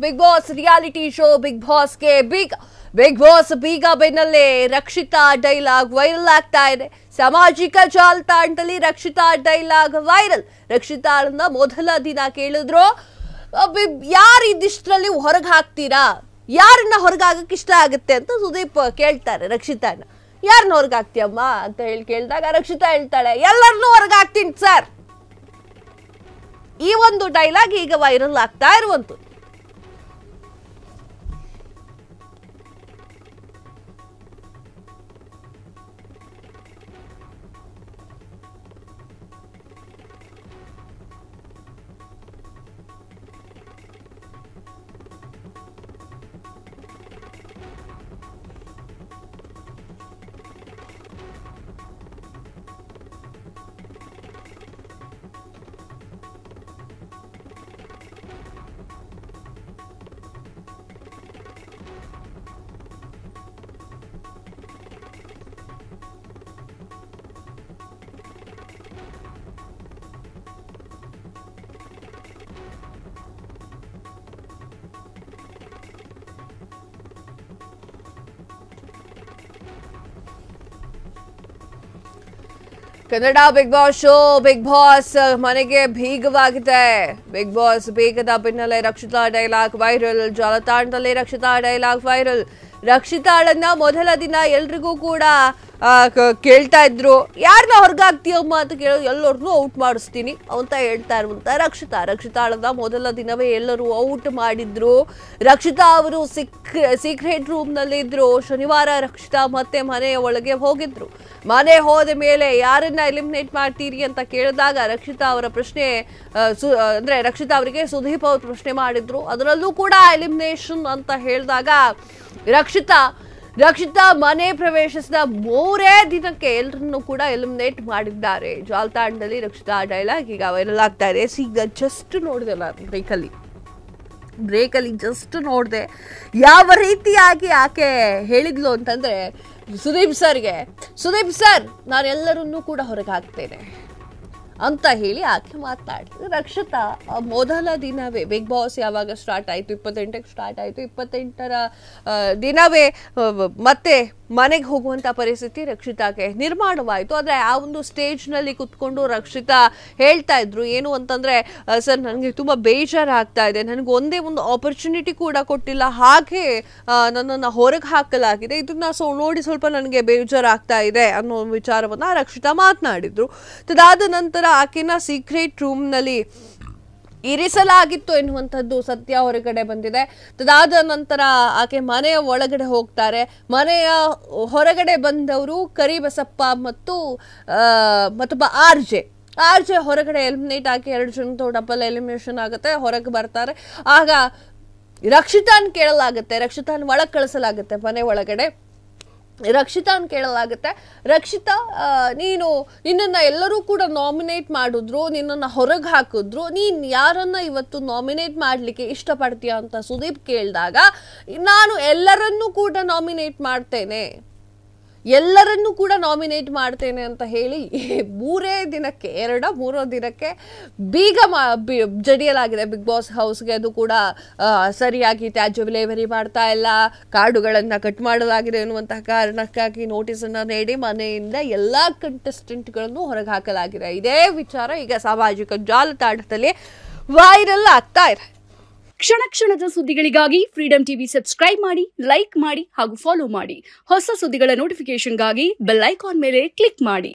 Big Boss reality show Big ಬಾಸ್ಗೆ Big Boss ಬೀಗ ಬೆನ್ನಲ್ಲೇ ರಕ್ಷಿತಾ ಡೈಲಾಗ್ ವೈರಲ್ ಆಗ್ತಾ ಇದೆ. ಸಾಮಾಜಿಕ ಜಾಲತಾಣದಲ್ಲಿ ರಕ್ಷಿತಾ ಡೈಲಾಗ್ ವೈರಲ್. ರಕ್ಷಿತಾಳನ್ನ ಮೊದಲ ದಿನ ಕೇಳಿದ್ರು, ಯಾರು ಇದಿಷ್ಟರಲ್ಲಿ ಹೊರಗೆ ಹಾಕ್ತೀರಾ, ಯಾರನ್ನ ಹೊರಗಾಗಕ್ಕೆ ಇಷ್ಟ ಆಗುತ್ತೆ ಅಂತ ಸುದೀಪ್ ಕೇಳ್ತಾರೆ ರಕ್ಷಿತಾನ. ಯಾರನ್ನ ಹೊರಗೆ ಹಾಕ್ತೀಯಮ್ಮ ಅಂತ ಕೇಳಿದಾಗ ರಕ್ಷಿತಾ ಹೇಳ್ತಾಳೆ, ಎಲ್ಲರನ್ನೂ ಹೊರಗೆ ಹಾಕ್ತೀನಿ ಸರ್. ಈ ಒಂದು ಡೈಲಾಗ್ ಈಗ ವೈರಲ್ ಆಗ್ತಾ ಇರುವಂತದ್ದು. Kannada Bigg Boss show Bigg Boss ಮನೆಗೆ ಬೀಗವಾಗಿದೆ. ಬಿಗ್ ಬಾಸ್ ಬೀಗದ ಬೆನ್ನಲ್ಲೇ ರಕ್ಷಿತಾ ಡೈಲಾಗ್ ವೈರಲ್. ಜಾಲತಾಣದಲ್ಲಿ ರಕ್ಷಿತಾ ಡೈಲಾಗ್ ವೈರಲ್. ರಕ್ಷಿತಾಳನ್ನ ಮೊದಲ ದಿನ ಎಲ್ರಿಗೂ ಕೂಡ ಕೇಳ್ತಾ ಇದ್ರು, ಯಾರನ್ನ ಹೊರಗಾಗ್ತೀಯಮ್ಮ ಅಂತ ಕೇಳೋದು, ಎಲ್ಲರನ್ನೂ ಔಟ್ ಮಾಡಿಸ್ತೀನಿ ಅಂತ ಹೇಳ್ತಾ ಇರುವಂತ ರಕ್ಷಿತಾಳನ್ನ ಮೊದಲ ದಿನವೇ ಎಲ್ಲರೂ ಔಟ್ ಮಾಡಿದ್ರು. ರಕ್ಷಿತಾ ಅವರು ಸೀಕ್ರೆಟ್ ರೂಮ್ ನಲ್ಲಿ ಇದ್ರು. ಶನಿವಾರ ರಕ್ಷಿತಾ ಮತ್ತೆ ಮನೆಯ ಒಳಗೆ ಹೋಗಿದ್ರು. ಮನೆ ಹೋದ ಮೇಲೆ ಯಾರನ್ನ ಎಲಿಮಿನೇಟ್ ಮಾಡ್ತೀರಿ ಅಂತ ಕೇಳಿದಾಗ ರಕ್ಷಿತಾ ಅವರ ಪ್ರಶ್ನೆ ಅಂದ್ರೆ ರಕ್ಷಿತಾ ಅವರಿಗೆ ಸುದೀಪ್ ಅವರು ಪ್ರಶ್ನೆ ಮಾಡಿದ್ರು. ಅದರಲ್ಲೂ ಕೂಡ ಎಲಿಮಿನೇಷನ್ ಅಂತ ಹೇಳಿದಾಗ ರಕ್ಷಿತಾ ಮನೆ ಪ್ರವೇಶಿಸಿದ 3 ದಿನಕ್ಕೆ ಎಲ್ಲರನ್ನೂ ಕೂಡ ಎಲಿಮಿನೇಟ್ ಮಾಡಿದ್ದಾರೆ. ಜಾಲತಾಣದಲ್ಲಿ ರಕ್ಷಿತಾ ಡೈಲಾಗ್ ಈಗ ವೈರಲ್ ಆಗ್ತಾ ಇದೆ. ಈಗ ಜಸ್ಟ್ ನೋಡಿದೆಲ್ಲ ಬ್ರೇಕಲ್ಲಿ ಜಸ್ಟ್ ನೋಡಿದೆ ಯಾವ ರೀತಿಯಾಗಿ ಆಕೆ ಹೇಳಿದ್ಲು ಅಂತಂದ್ರೆ, ಸುದೀಪ್ ಸರ್ ನಾನು ಎಲ್ಲರನ್ನೂ ಕೂಡ ಹೊರಗೆ ಹಾಕ್ತೇನೆ ಅಂತ ಹೇಳಿ ಆಕೆ ಮಾತನಾಡಿದ್ರು. ರಕ್ಷಿತಾ ಮೊದಲ ದಿನವೇ ಬಿಗ್ ಬಾಸ್ ಯಾವಾಗ ಸ್ಟಾರ್ಟ್ ಆಯಿತು, 28ಕ್ಕೆ ಸ್ಟಾರ್ಟ್ ಆಯಿತು, 28ರ ದಿನವೇ ಮತ್ತೆ ಮನೆಗೆ ಹೋಗುವಂಥ ಪರಿಸ್ಥಿತಿ ರಕ್ಷಿತಾಗೆ ನಿರ್ಮಾಣವಾಯಿತು. ಆದರೆ ಆ ಒಂದು ಸ್ಟೇಜ್ನಲ್ಲಿ ಕುತ್ಕೊಂಡು ರಕ್ಷಿತಾ ಹೇಳ್ತಾ ಇದ್ರು ಏನು ಅಂತಂದರೆ, ಸರ್ ನನಗೆ ತುಂಬ ಬೇಜಾರಾಗ್ತಾ ಇದೆ, ನನಗೆ ಒಂದೇ ಒಂದು ಆಪರ್ಚುನಿಟಿ ಕೂಡ ಕೊಟ್ಟಿಲ್ಲ, ಹಾಗೆ ನನ್ನನ್ನು ಹೊರಗೆ ಹಾಕಲಾಗಿದೆ, ಇದನ್ನ ನೋಡಿ ಸ್ವಲ್ಪ ನನಗೆ ಬೇಜಾರಾಗ್ತಾ ಇದೆ ಅನ್ನೋ ವಿಚಾರವನ್ನು ರಕ್ಷಿತಾ ಮಾತನಾಡಿದ್ರು. ಅದಾದ ನಂತರ ಆಕೆನ ಸೀಕ್ರೆಟ್ ರೂಮ್ನಲ್ಲಿ ಇರಿಸಲಾಗಿತ್ತು ಎನ್ನುವಂಥದ್ದು ಸತ್ಯ ಹೊರಗಡೆ ಬಂದಿದೆ. ಅದಾದ ನಂತರ ಆಕೆ ಮನೆಯ ಒಳಗಡೆ ಹೋಗ್ತಾರೆ. ಮನೆಯ ಹೊರಗಡೆ ಬಂದವರು ಕರಿಬಸಪ್ಪ ಮತ್ತು ಮತ್ತೊಬ್ಬ ಆರ್ ಜೆ ಹೊರಗಡೆ ಎಲಿಮಿನೇಟ್ ಆಗಿ 2 ಜನದ್ದು ಡಬಲ್ ಎಲಿಮಿನೇಷನ್ ಆಗುತ್ತೆ. ಹೊರಗೆ ಬರ್ತಾರೆ. ಆಗ ರಕ್ಷಿತಾನ್ ಕೇಳಲಾಗುತ್ತೆ, ರಕ್ಷಿತಾನ್ ಒಳಗೆ ಕಳಿಸಲಾಗುತ್ತೆ. ಮನೆ ಒಳಗಡೆ ರಕ್ಷಿತಾನ್ ಕೇಳಲಾಗುತ್ತೆ, ರಕ್ಷಿತಾ ನಿನ್ನನ್ನ ಎಲ್ಲರೂ ಕೂಡ ನಾಮಿನೇಟ್ ಮಾಡಿದ್ರು, ನಿನ್ನನ್ನು ಹೊರಗೆ ಹಾಕಿದ್ರು, ನೀನು ಯಾರನ್ನ ಇವತ್ತು ನಾಮಿನೇಟ್ ಮಾಡಲಿಕ್ಕೆ ಇಷ್ಟಪಡ್ತೀಯ ಅಂತ ಸುದೀಪ್ ಕೇಳಿದಾಗ, ನಾನು ಎಲ್ಲರನ್ನೂ ಕೂಡ ನಾಮಿನೇಟ್ ಮಾಡ್ತೇನೆ ಅಂತ ಹೇಳಿ 3 ದಿನಕ್ಕೆ ಬೀಗ ಜಡಿಯಲಾಗಿದೆ ಬಿಗ್ ಬಾಸ್ ಹೌಸ್ಗೆ. ಅದು ಕೂಡ ಸರಿಯಾಗಿ ತ್ಯಾಜ್ಯ ವಿಲೇವಾರಿ ಮಾಡ್ತಾ ಇಲ್ಲ, ಕಾರ್ಡುಗಳನ್ನು ಕಟ್ ಮಾಡಲಾಗಿದೆ ಎನ್ನುವಂತಹ ಕಾರಣಕ್ಕಾಗಿ ನೋಟಿಸನ್ನು ನೀಡಿ ಮನೆಯಿಂದ ಎಲ್ಲ ಕಂಟೆಸ್ಟೆಂಟ್ಗಳನ್ನು ಹೊರಗೆ ಹಾಕಲಾಗಿದೆ. ಇದೇ ವಿಚಾರ ಈಗ ಸಾಮಾಜಿಕ ಜಾಲತಾಣದಲ್ಲಿ ವೈರಲ್ ಆಗ್ತಾ ಇದೆ. ಕ್ಷಣದ ಸುದ್ದಿಗಳಿಗಾಗಿ ಫ್ರೀಡಂ ಟಿವಿ ಸಬ್ಸ್ಕ್ರೈಬ್ ಮಾಡಿ, ಲೈಕ್ ಮಾಡಿ ಹಾಗೂ ಫಾಲೋ ಮಾಡಿ. ಹೊಸ ಸುದ್ದಿಗಳ ನೋಟಿಫಿಕೇಶನ್ಗಾಗಿ ಬೆಲ್ ಐಕಾನ್ ಮೇಲೆ ಕ್ಲಿಕ್ ಮಾಡಿ.